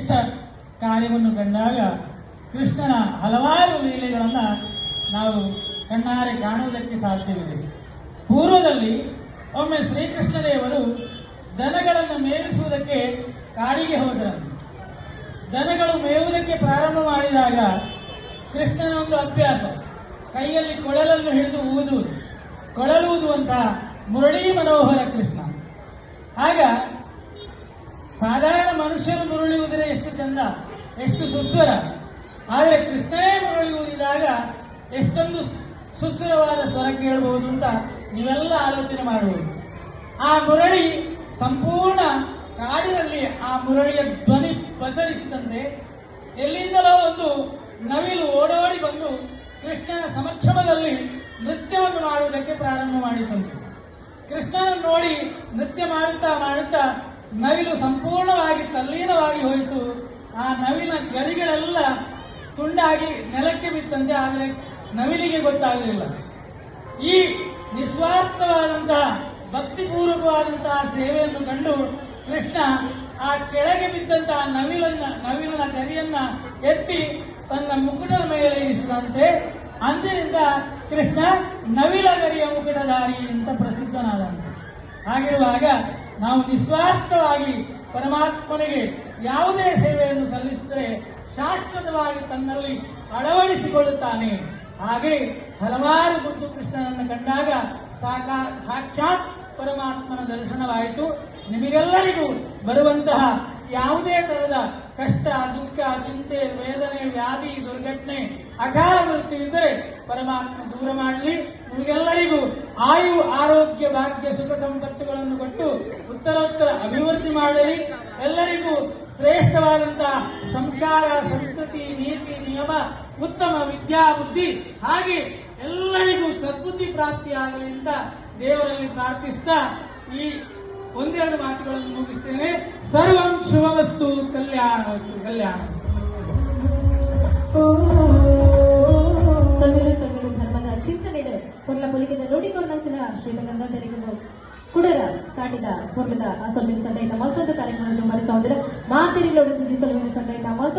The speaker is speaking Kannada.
ಶ್ರೇಷ್ಠ ಕಾರ್ಯವನ್ನು ಕಂಡಾಗ ಕೃಷ್ಣನ ಹಲವಾರು ಲೀಲೆಗಳನ್ನು ನಾವು ಕಣ್ಣಾರೆ ಕಾಣುವುದಕ್ಕೆ ಸಾಧ್ಯವಿದೆ. ಪೂರ್ವದಲ್ಲಿ ಒಮ್ಮೆ ಶ್ರೀಕೃಷ್ಣ ದೇವರು ದನಗಳನ್ನು ಮೇಯಿಸುವುದಕ್ಕೆ ಕಾಡಿಗೆ ಹೋದರಂತೆ. ದನಗಳು ಮೇಯುವುದಕ್ಕೆ ಪ್ರಾರಂಭ ಮಾಡಿದಾಗ ಕೃಷ್ಣನ ಒಂದು ಅಭ್ಯಾಸ, ಕೈಯಲ್ಲಿ ಕೊಳಲನ್ನು ಹಿಡಿದು ಊದುವುದು, ಕೊಳಲೂದುವಂತಹ ಮುರಳೀ ಮನೋಹರ ಕೃಷ್ಣ. ಆಗ ಸಾಧಾರಣ ಮನುಷ್ಯರು ಮುರಳಿಯುವುದರೆ ಎಷ್ಟು ಚಂದ, ಎಷ್ಟು ಸುಸ್ವರ, ಆದರೆ ಕೃಷ್ಣನೇ ಮುರಳಿ ಊದಿದಾಗ ಎಷ್ಟೊಂದು ಸುಸ್ವರವಾದ ಸ್ವರ ಕೇಳಬಹುದು ಅಂತ ನೀವೆಲ್ಲ ಆಲೋಚನೆ ಮಾಡಬಹುದು. ಆ ಮುರಳಿ ಸಂಪೂರ್ಣ ಕಾಡಿನಲ್ಲಿ ಆ ಮುರಳಿಯ ಧ್ವನಿ ಪಸರಿಸಿದಂತೆ ಎಲ್ಲಿಂದಲೋ ಒಂದು ನವಿಲು ಓಡೋಡಿ ಬಂದು ಕೃಷ್ಣನ ಸಮಕ್ಷಮದಲ್ಲಿ ನೃತ್ಯವನ್ನು ಮಾಡುವುದಕ್ಕೆ ಪ್ರಾರಂಭ ಮಾಡಿತಂತೆ. ಕೃಷ್ಣನನ್ನು ನೋಡಿ ನೃತ್ಯ ಮಾಡುತ್ತಾ ಮಾಡುತ್ತಾ ನವಿಲು ಸಂಪೂರ್ಣವಾಗಿ ತಲ್ಲೀನವಾಗಿ ಹೋಯಿತು. ಆ ನವಿಲಿನ ಗರಿಗಳೆಲ್ಲ ತುಂಡಾಗಿ ನೆಲಕ್ಕೆ ಬಿತ್ತಂತೆ. ಆಗಲೇ ನವಿಲಿಗೆ ಗೊತ್ತಾಗಲಿಲ್ಲ. ಈ ನಿಸ್ವಾರ್ಥವಾದಂತಹ ಭಕ್ತಿಪೂರ್ವಕವಾದಂತಹ ಸೇವೆಯನ್ನು ಕಂಡು ಕೃಷ್ಣ ಆ ಕೆಳಗೆ ಬಿದ್ದಂತಹ ನವಿಲಿನ ಗರಿಯನ್ನ ಎತ್ತಿ ತನ್ನ ಮುಕುಟದ ಮೇಲೆ ಇರಿಸಿದಂತೆ. ಅಂದಿನಿಂದ ಕೃಷ್ಣ ನವಿಲಗರಿಯ ಮುಕುಟಧಾರಿ ಅಂತ ಪ್ರಸಿದ್ಧನಾದಂತೆ. ಹಾಗಿರುವಾಗ ನಾವು ನಿಸ್ವಾರ್ಥವಾಗಿ ಪರಮಾತ್ಮನಿಗೆ ಯಾವುದೇ ಸೇವೆಯನ್ನು ಸಲ್ಲಿಸಿದರೆ ಶಾಶ್ವತವಾಗಿ ತನ್ನಲ್ಲಿ ಅಳವಡಿಸಿಕೊಳ್ಳುತ್ತಾನೆ. ಹಾಗೆ ಹಲವಾರು ಮುದ್ದು ಕೃಷ್ಣನನ್ನು ಕಂಡಾಗ ಸಾಕ್ಷಾತ್ ಪರಮಾತ್ಮನ ದರ್ಶನವಾಯಿತು. ನಿಮಗೆಲ್ಲರಿಗೂ ಬರುವಂತಹ ಯಾವುದೇ ತರಹದ ಕಷ್ಟ, ದುಃಖ, ಚಿಂತೆ, ವೇದನೆ, ವ್ಯಾಧಿ, ದುರ್ಘಟನೆ, ಅಕಾಲ ಮೃತ್ಯು ಇದ್ದರೆ ಪರಮಾತ್ಮ ದೂರ ಮಾಡಲಿ. ನಿಮಗೆಲ್ಲರಿಗೂ ಆಯು, ಆರೋಗ್ಯ, ಭಾಗ್ಯ, ಸುಖ ಸಂಪತ್ತುಗಳನ್ನು ಕೊಟ್ಟು ಉತ್ತರೋತ್ತರ ಅಭಿವೃದ್ಧಿ ಮಾಡಲಿ. ಎಲ್ಲರಿಗೂ ಶ್ರೇಷ್ಠವಾದಂತಹ ಸಂಸ್ಕಾರ, ಸಂಸ್ಕೃತಿ, ನೀತಿ, ನಿಯಮ, ಉತ್ತಮ ವಿದ್ಯಾ, ಬುದ್ಧಿ, ಹಾಗೆ ಎಲ್ಲರಿಗೂ ಸದ್ಬುದ್ಧಿ ಪ್ರಾಪ್ತಿಯಾಗಲಿ ಅಂತ ದೇವರಲ್ಲಿ ಪ್ರಾರ್ಥಿಸ್ತಾ ಈ ಒಂದೆರಡು ಮಾತುಗಳನ್ನು ಮುಗಿಸ್ತೇನೆ. ಸರ್ವಂ ಶುಭವಸ್ತು, ಕಲ್ಯಾಣವಸ್ತು, ಕಲ್ಯಾಣವಸ್ತು. ಸೊಲ್ಲು ಧರ್ಮದ ಚಿಂತನೆ ಕೊರ್ಲ ಪೊಲಿಕೆದ ನೋಡಿಕೊಂಡಂಚಿನ ಶ್ರೀತ ಗಂಗಾಧರಿಗೆ ಕುಡರ ಕಾಟಿದ ಕೊರ್ಲದ ಆ ಸೊಲ್ಲಿನ ಸಂದೈತ ಮಲ್ತದ ಕಾರ್ಯಕ್ರಮದ ಮರೆಸೋದ್ರ ಮಾತಿರಿಲೊಡದ ಸೊಲುವಿನ ಸಂದೈತ ಮಲ್ತ